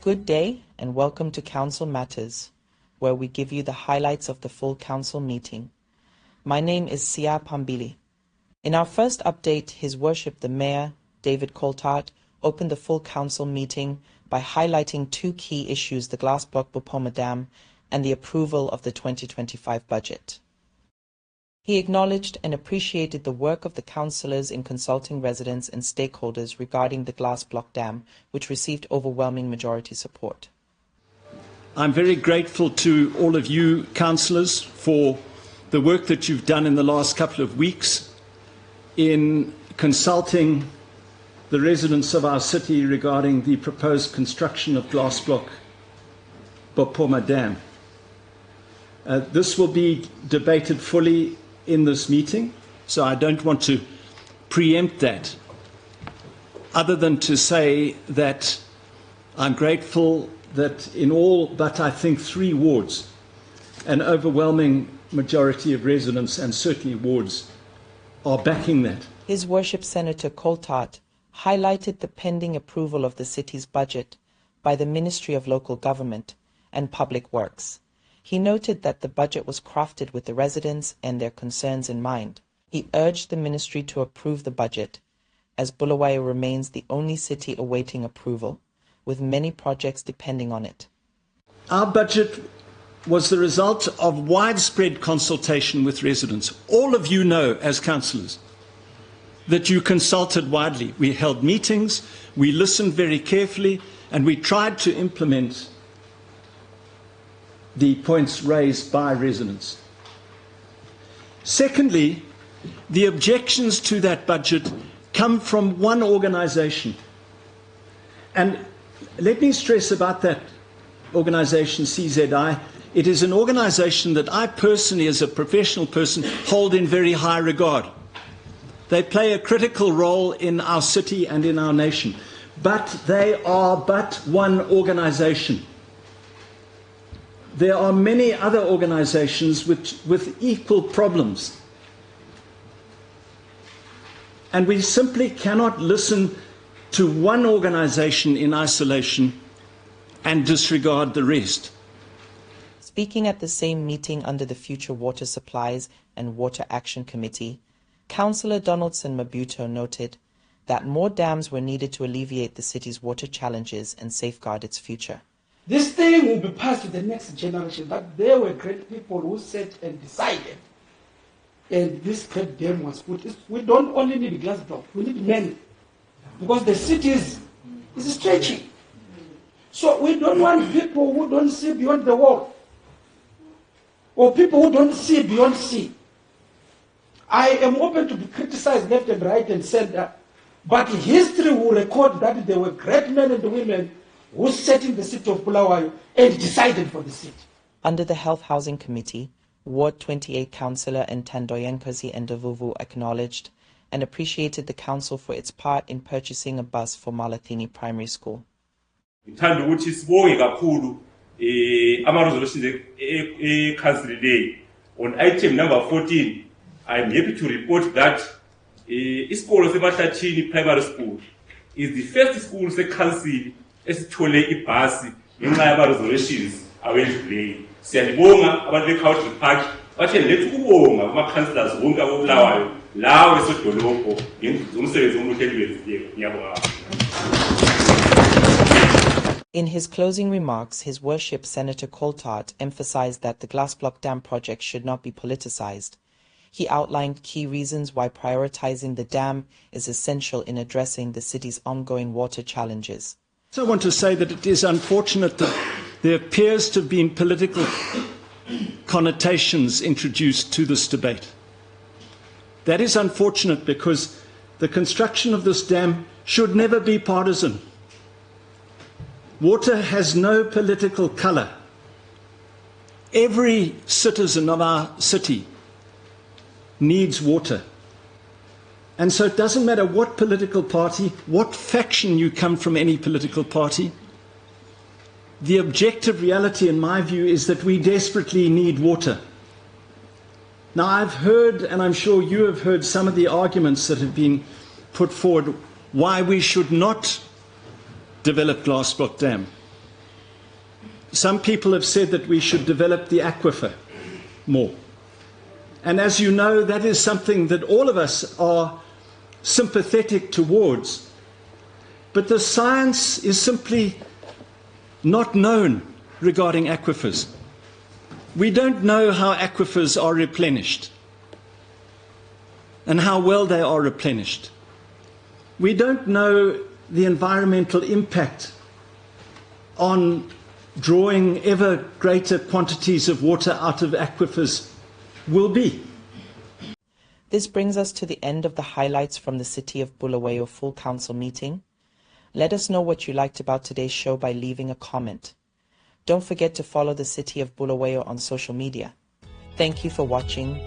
Good day and welcome to Council Matters, where we give you the highlights of the full council meeting. My name is Siya Phambili. In our first update, His Worship the Mayor, David Coltart, opened the full council meeting by highlighting two key issues: the glass block Bopoma Dam and the approval of the 2025 budget. He acknowledged and appreciated the work of the councillors in consulting residents and stakeholders regarding the glass block dam, which received overwhelming majority support. I'm very grateful to all of you councillors for the work that you've done in the last couple of weeks in consulting the residents of our city regarding the proposed construction of glass block Bopoma Dam. This will be debated fully in this meeting, so I don't want to preempt that, other than to say that I'm grateful that in all but I think 3 wards, an overwhelming majority of residents and certainly wards are backing that. His Worship Senator Coltart highlighted the pending approval of the city's budget by the Ministry of Local Government and Public Works. He noted that the budget was crafted with the residents and their concerns in mind. He urged the ministry to approve the budget, as Bulawayo remains the only city awaiting approval, with many projects depending on it. Our budget was the result of widespread consultation with residents. All of you know, as councillors, that you consulted widely. We held meetings, we listened very carefully, and we tried to implement the points raised by residents. Secondly, the objections to that budget come from one organisation. And let me stress about that organisation, CZI. It is an organisation that I personally, as a professional person, hold in very high regard. They play a critical role in our city and in our nation. But they are but one organisation. There are many other organizations with equal problems. And we simply cannot listen to one organization in isolation and disregard the rest. Speaking at the same meeting under the Future Water Supplies and Water Action Committee, Councillor Donaldson Mabuto noted that more dams were needed to alleviate the city's water challenges and safeguard its future. This thing will be passed to the next generation, that there were great people who sat and decided. And this great dam was put. We don't only need glass block, we need many. Because the city is stretching. So we don't want people who don't see beyond the wall. Or people who don't see beyond sea. I am open to be criticized left and right and center. But history will record that there were great men and women who sat in the city of Bulawayo and decided for the city. Under the Health Housing Committee, Ward 28 Councillor Ntandoyenkosi Endavuvu acknowledged and appreciated the council for its part in purchasing a bus for Malathini Primary School. Ngithanda ukuthi sibonge kakhulu ama-resolutions e-council day. On item number 14, I am happy to report that isikolo seMahlathini Primary School is the first school se-council esithole ibhasi ngenxa yama-resolutions awendluleyo. Siyalibonga abantu be-Country Park, bathe lethu ukubonga kuma-councillors wonke akobulawayo lawo esedolobho ngomsebenzi omuhle eliwenzileyo. Ngiyabonga. In his closing remarks, His Worship Senator Coltart emphasized that the glass block dam project should not be politicized. He outlined key reasons why prioritizing the dam is essential in addressing the city's ongoing water challenges. So I want to say that it is unfortunate that there appears to have been political connotations introduced to this debate. That is unfortunate because the construction of this dam should never be partisan. Water has no political colour. Every citizen of our city needs water. And so it doesn't matter what political party, what faction you come from, any political party. The objective reality, in my view, is that we desperately need water. Now, I've heard, and I'm sure you have heard, some of the arguments that have been put forward why we should not develop Glass Block Dam. some people have said that we should develop the aquifer more. And as you know, that is something that all of us are sympathetic towards. But the science is simply not known regarding aquifers. We don't know how aquifers are replenished and how well they are replenished. We don't know the environmental impact on drawing ever greater quantities of water out of aquifers will be. This brings us to the end of the highlights from the City of Bulawayo Full Council meeting. Let us know what you liked about today's show by leaving a comment. Don't forget to follow the City of Bulawayo on social media. Thank you for watching.